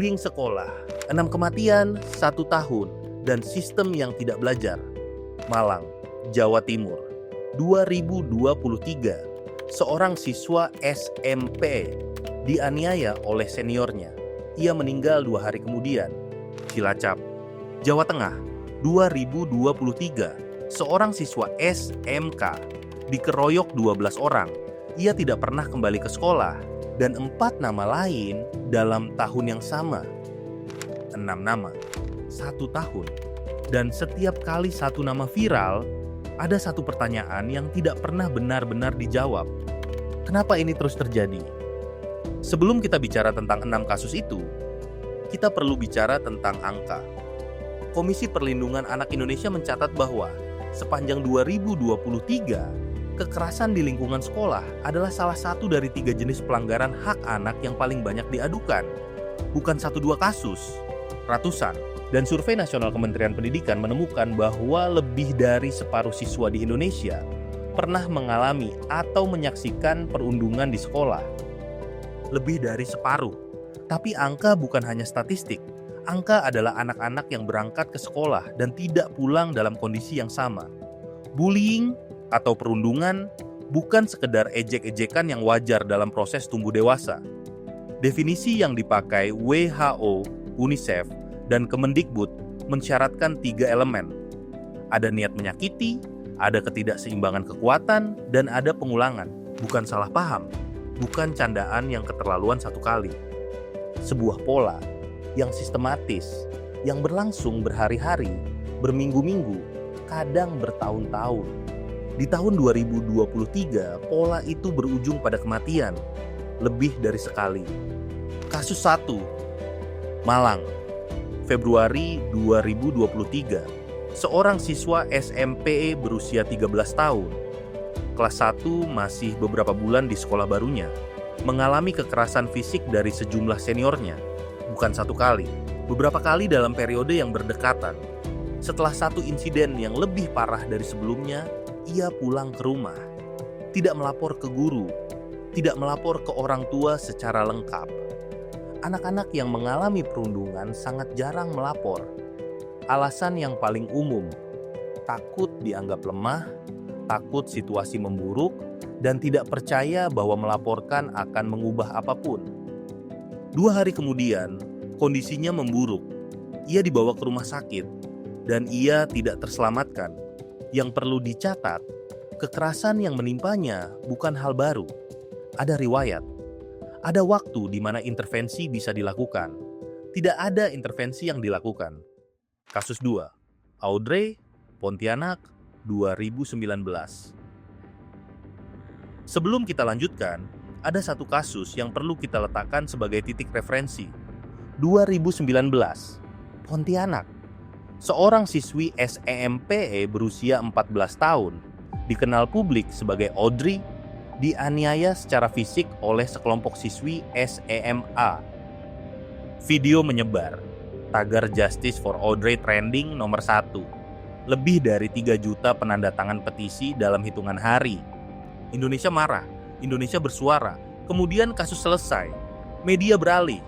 Bullying sekolah, 6 kematian, 1 tahun, dan sistem yang tidak belajar. Malang, Jawa Timur, 2023. Seorang siswa SMP dianiaya oleh seniornya. Ia meninggal 2 hari kemudian. Cilacap, Jawa Tengah, 2023. Seorang siswa SMK dikeroyok 12 orang. Ia tidak pernah kembali ke sekolah, dan 4 nama lain dalam tahun yang sama. 6 nama, 1 tahun. Dan setiap kali 1 nama viral, ada 1 pertanyaan yang tidak pernah benar-benar dijawab. Kenapa ini terus terjadi? Sebelum kita bicara tentang 6 kasus itu, kita perlu bicara tentang angka. Komisi Perlindungan Anak Indonesia mencatat bahwa sepanjang 2023, kekerasan di lingkungan sekolah adalah salah satu dari 3 jenis pelanggaran hak anak yang paling banyak diadukan. Bukan 1-2 kasus, ratusan. Dan survei nasional Kementerian Pendidikan menemukan bahwa lebih dari separuh siswa di Indonesia pernah mengalami atau menyaksikan perundungan di sekolah. Lebih dari separuh. Tapi angka bukan hanya statistik. Angka adalah anak-anak yang berangkat ke sekolah dan tidak pulang dalam kondisi yang sama. Bullying atau perundungan bukan sekedar ejek-ejekan yang wajar dalam proses tumbuh dewasa. Definisi yang dipakai WHO, UNICEF, dan Kemendikbud mensyaratkan 3 elemen. Ada niat menyakiti, ada ketidakseimbangan kekuatan, dan ada pengulangan. Bukan salah paham, bukan candaan yang keterlaluan 1 kali. Sebuah pola yang sistematis, yang berlangsung berhari-hari, berminggu-minggu, kadang bertahun-tahun. Di tahun 2023, pola itu berujung pada kematian, lebih dari sekali. Kasus 1, Malang, Februari 2023. Seorang siswa SMP berusia 13 tahun, kelas 1 masih beberapa bulan di sekolah barunya, mengalami kekerasan fisik dari sejumlah seniornya. Bukan 1 kali, beberapa kali dalam periode yang berdekatan. Setelah 1 insiden yang lebih parah dari sebelumnya, ia pulang ke rumah, tidak melapor ke guru, tidak melapor ke orang tua secara lengkap. Anak-anak yang mengalami perundungan sangat jarang melapor. Alasan yang paling umum, takut dianggap lemah, takut situasi memburuk, dan tidak percaya bahwa melaporkan akan mengubah apapun. 2 hari kemudian, kondisinya memburuk. Ia dibawa ke rumah sakit, dan ia tidak terselamatkan. Yang perlu dicatat, kekerasan yang menimpanya bukan hal baru. Ada riwayat, ada waktu di mana intervensi bisa dilakukan. Tidak ada intervensi yang dilakukan. Kasus 2, Audrey, Pontianak, 2019. Sebelum kita lanjutkan, ada 1 kasus yang perlu kita letakkan sebagai titik referensi. 2019, Pontianak. Seorang siswi SMP berusia 14 tahun, dikenal publik sebagai Audrey, dianiaya secara fisik oleh sekelompok siswi SMA. Video menyebar, tagar Justice for Audrey trending nomor 1. Lebih dari 3 juta penandatangan petisi dalam hitungan hari. Indonesia marah, Indonesia bersuara, kemudian kasus selesai. Media beralih,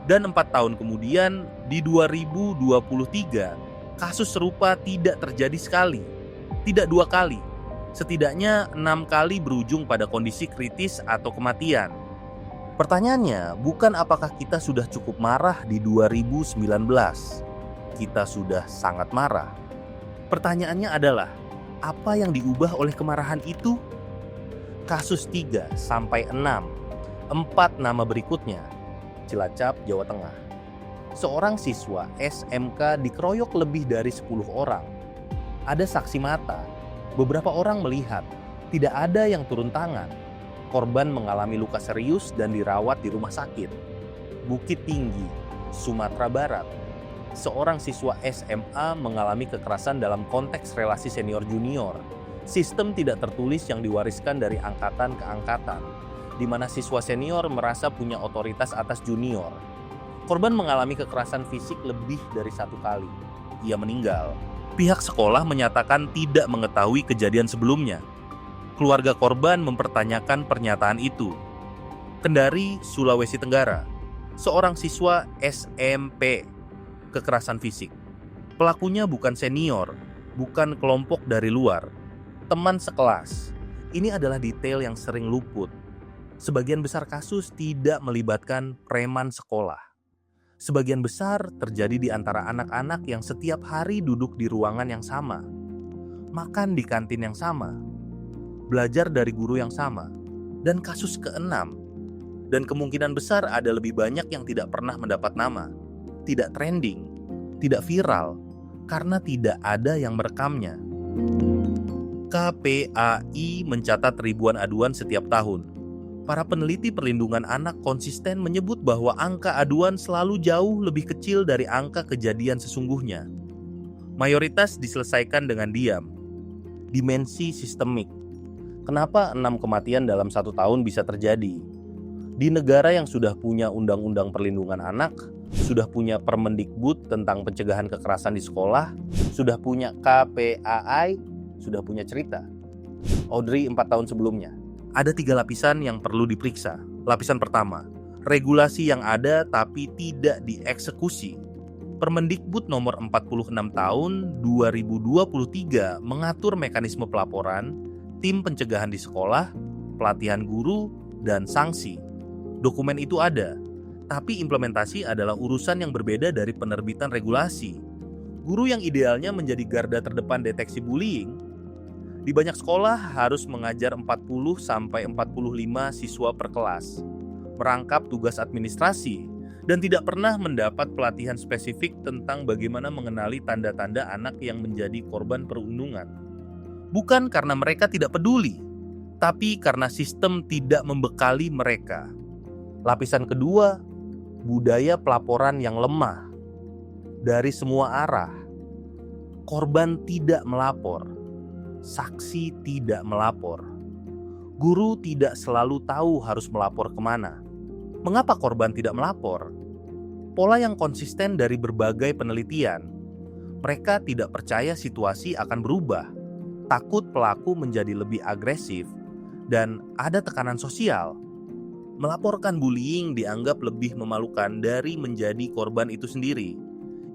dan 4 tahun kemudian di 2023, kasus serupa tidak terjadi sekali, tidak 2 kali, setidaknya 6 kali berujung pada kondisi kritis atau kematian. Pertanyaannya bukan apakah kita sudah cukup marah di 2019. Kita sudah sangat marah. Pertanyaannya adalah, apa yang diubah oleh kemarahan itu? Kasus 3 sampai 6, 4 nama berikutnya. Cilacap, Jawa Tengah. Seorang siswa SMK dikeroyok lebih dari 10 orang. Ada saksi mata, beberapa orang melihat, tidak ada yang turun tangan. Korban mengalami luka serius dan dirawat di rumah sakit. Bukit Tinggi, Sumatera Barat. Seorang siswa SMA mengalami kekerasan dalam konteks relasi senior-junior. Sistem tidak tertulis yang diwariskan dari angkatan ke angkatan, di mana siswa senior merasa punya otoritas atas junior. Korban mengalami kekerasan fisik lebih dari 1 kali. Ia meninggal. Pihak sekolah menyatakan tidak mengetahui kejadian sebelumnya. Keluarga korban mempertanyakan pernyataan itu. Kendari, Sulawesi Tenggara. seorang siswa SMP, kekerasan fisik. Pelakunya bukan senior, bukan kelompok dari luar, teman sekelas. Ini adalah detail yang sering luput. Sebagian besar kasus tidak melibatkan preman sekolah. Sebagian besar terjadi di antara anak-anak yang setiap hari duduk di ruangan yang sama, makan di kantin yang sama, belajar dari guru yang sama. Dan kasus keenam, dan kemungkinan besar ada lebih banyak yang tidak pernah mendapat nama, tidak trending, tidak viral, karena tidak ada yang merekamnya. KPAI mencatat ribuan aduan setiap tahun. Para peneliti perlindungan anak konsisten menyebut bahwa angka aduan selalu jauh lebih kecil dari angka kejadian sesungguhnya. Mayoritas diselesaikan dengan diam. Dimensi sistemik. Kenapa 6 kematian dalam 1 tahun bisa terjadi? Di negara yang sudah punya undang-undang perlindungan anak, sudah punya Permendikbud tentang pencegahan kekerasan di sekolah, sudah punya KPAI, sudah punya cerita. Audrey 4 tahun sebelumnya. Ada 3 lapisan yang perlu diperiksa. Lapisan pertama, regulasi yang ada tapi tidak dieksekusi. Permendikbud nomor 46 tahun 2023 mengatur mekanisme pelaporan, tim pencegahan di sekolah, pelatihan guru, dan sanksi. Dokumen itu ada, tapi implementasi adalah urusan yang berbeda dari penerbitan regulasi. Guru yang idealnya menjadi garda terdepan deteksi bullying, di banyak sekolah harus mengajar 40-45 siswa per kelas, merangkap tugas administrasi, dan tidak pernah mendapat pelatihan spesifik tentang bagaimana mengenali tanda-tanda anak yang menjadi korban perundungan. Bukan karena mereka tidak peduli, tapi karena sistem tidak membekali mereka. Lapisan kedua, budaya pelaporan yang lemah. Dari semua arah, korban tidak melapor, saksi tidak melapor, guru tidak selalu tahu harus melapor kemana. Mengapa korban tidak melapor? Pola yang konsisten dari berbagai penelitian. Mereka tidak percaya situasi akan berubah. Takut pelaku menjadi lebih agresif, dan ada tekanan sosial. Melaporkan bullying dianggap lebih memalukan dari menjadi korban itu sendiri.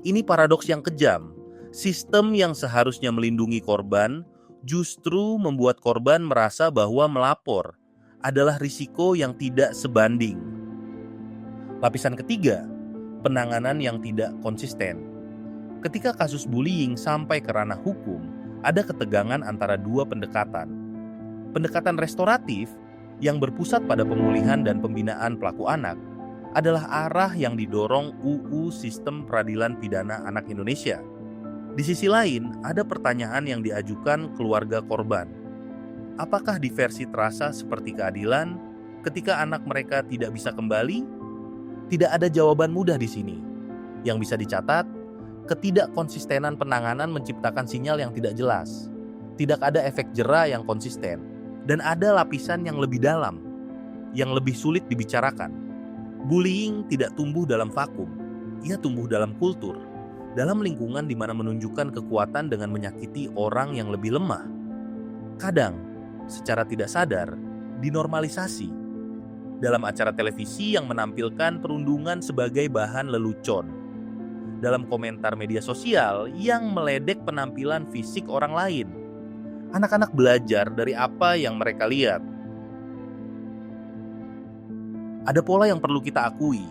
Ini paradoks yang kejam. Sistem yang seharusnya melindungi korban justru membuat korban merasa bahwa melapor adalah risiko yang tidak sebanding. Lapisan ketiga, penanganan yang tidak konsisten. Ketika kasus bullying sampai ke ranah hukum, ada ketegangan antara 2 pendekatan. Pendekatan restoratif yang berpusat pada pemulihan dan pembinaan pelaku anak adalah arah yang didorong UU Sistem Peradilan Pidana Anak Indonesia. Di sisi lain, ada pertanyaan yang diajukan keluarga korban. Apakah diversi terasa seperti keadilan ketika anak mereka tidak bisa kembali? Tidak ada jawaban mudah di sini. Yang bisa dicatat, ketidakkonsistenan penanganan menciptakan sinyal yang tidak jelas. Tidak ada efek jera yang konsisten. Dan ada lapisan yang lebih dalam, yang lebih sulit dibicarakan. Bullying tidak tumbuh dalam vakum. Ia tumbuh dalam kultur, dalam lingkungan di mana menunjukkan kekuatan dengan menyakiti orang yang lebih lemah. Kadang, secara tidak sadar, dinormalisasi. Dalam acara televisi yang menampilkan perundungan sebagai bahan lelucon. Dalam komentar media sosial yang meledek penampilan fisik orang lain. Anak-anak belajar dari apa yang mereka lihat. Ada pola yang perlu kita akui.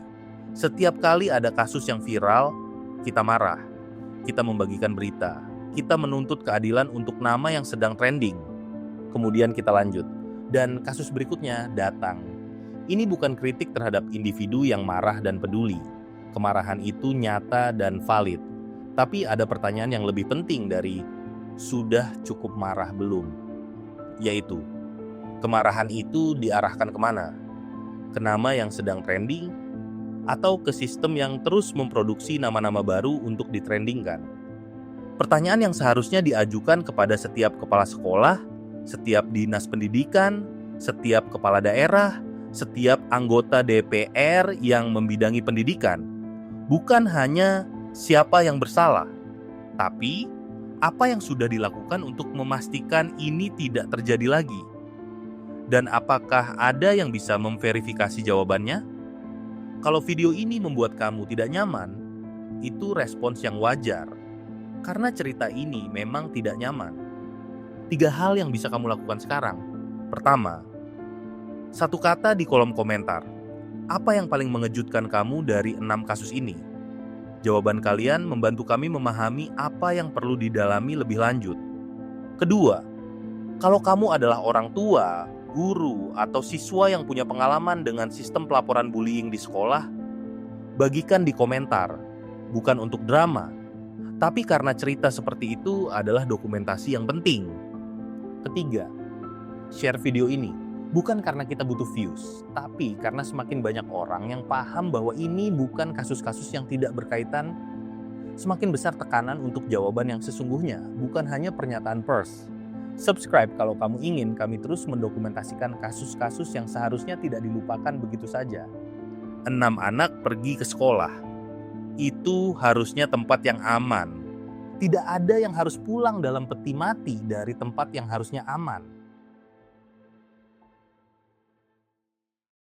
Setiap kali ada kasus yang viral, kita marah. Kita membagikan berita. Kita menuntut keadilan untuk nama yang sedang trending. Kemudian kita lanjut. Dan kasus berikutnya datang. Ini bukan kritik terhadap individu yang marah dan peduli. Kemarahan itu nyata dan valid. Tapi ada pertanyaan yang lebih penting dari sudah cukup marah belum? Yaitu, kemarahan itu diarahkan kemana? Ke nama yang sedang trending? Atau ke sistem yang terus memproduksi nama-nama baru untuk ditrendingkan? Pertanyaan yang seharusnya diajukan kepada setiap kepala sekolah, setiap dinas pendidikan, setiap kepala daerah, setiap anggota DPR yang membidangi pendidikan. Bukan hanya siapa yang bersalah, tapi apa yang sudah dilakukan untuk memastikan ini tidak terjadi lagi. Dan apakah ada yang bisa memverifikasi jawabannya? Kalau video ini membuat kamu tidak nyaman, itu respons yang wajar. Karena cerita ini memang tidak nyaman. 3 hal yang bisa kamu lakukan sekarang. Pertama, 1 kata di kolom komentar. Apa yang paling mengejutkan kamu dari 6 kasus ini? Jawaban kalian membantu kami memahami apa yang perlu didalami lebih lanjut. Kedua, kalau kamu adalah orang tua, guru, atau siswa yang punya pengalaman dengan sistem pelaporan bullying di sekolah, bagikan di komentar, bukan untuk drama, tapi karena cerita seperti itu adalah dokumentasi yang penting. Ketiga, share video ini, bukan karena kita butuh views, tapi karena semakin banyak orang yang paham bahwa ini bukan kasus-kasus yang tidak berkaitan, semakin besar tekanan untuk jawaban yang sesungguhnya, bukan hanya pernyataan pers. Subscribe kalau kamu ingin kami terus mendokumentasikan kasus-kasus yang seharusnya tidak dilupakan begitu saja. 6 anak pergi ke sekolah. Itu harusnya tempat yang aman. Tidak ada yang harus pulang dalam peti mati dari tempat yang harusnya aman.